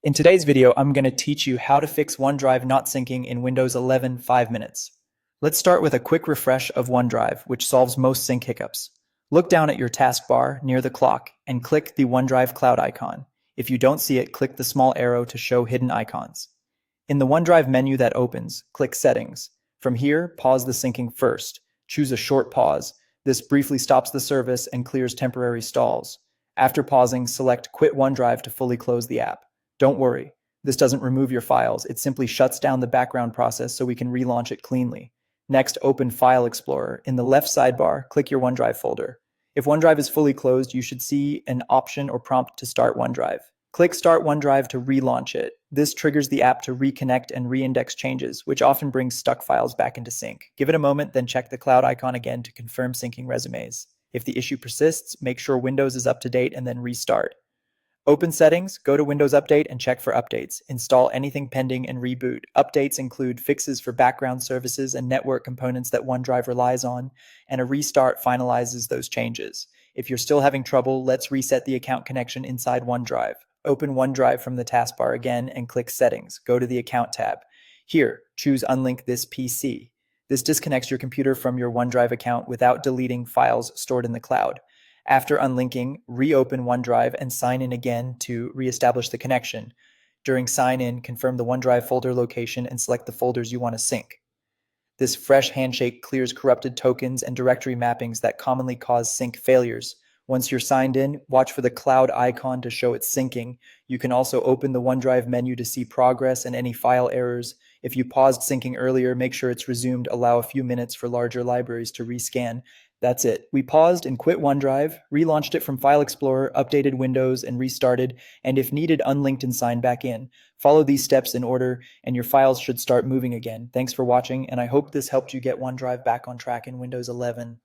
In today's video, I'm going to teach you how to fix OneDrive not syncing in Windows 11 5 minutes. Let's start with a quick refresh of OneDrive, which solves most sync hiccups. Look down at your taskbar near the clock and click the OneDrive cloud icon. If you don't see it, click the small arrow to show hidden icons. In the OneDrive menu that opens, click Settings. From here, pause the syncing first. Choose a short pause. This briefly stops the service and clears temporary stalls. After pausing, select Quit OneDrive to fully close the app. Don't worry, this doesn't remove your files, it simply shuts down the background process so we can relaunch it cleanly. Next, open File Explorer. In the left sidebar, click your OneDrive folder. If OneDrive is fully closed, you should see an option or prompt to start OneDrive. Click Start OneDrive to relaunch it. This triggers the app to reconnect and reindex changes, which often brings stuck files back into sync. Give it a moment, then check the cloud icon again to confirm syncing resumes. If the issue persists, make sure Windows is up to date and then restart. Open Settings, go to Windows Update and check for updates. Install anything pending and reboot. Updates include fixes for background services and network components that OneDrive relies on, and a restart finalizes those changes. If you're still having trouble, let's reset the account connection inside OneDrive. Open OneDrive from the taskbar again and click Settings. Go to the Account tab. Here, choose Unlink this PC. This disconnects your computer from your OneDrive account without deleting files stored in the cloud. After unlinking, reopen OneDrive and sign in again to reestablish the connection. During sign-in, confirm the OneDrive folder location and select the folders you want to sync. This fresh handshake clears corrupted tokens and directory mappings that commonly cause sync failures. Once you're signed in, watch for the cloud icon to show it's syncing. You can also open the OneDrive menu to see progress and any file errors. If you paused syncing earlier, make sure it's resumed. Allow a few minutes for larger libraries to rescan. That's it. We paused and quit OneDrive, relaunched it from File Explorer, updated Windows, and restarted, and if needed, unlinked and signed back in. Follow these steps in order, and your files should start moving again. Thanks for watching, and I hope this helped you get OneDrive back on track in Windows 11.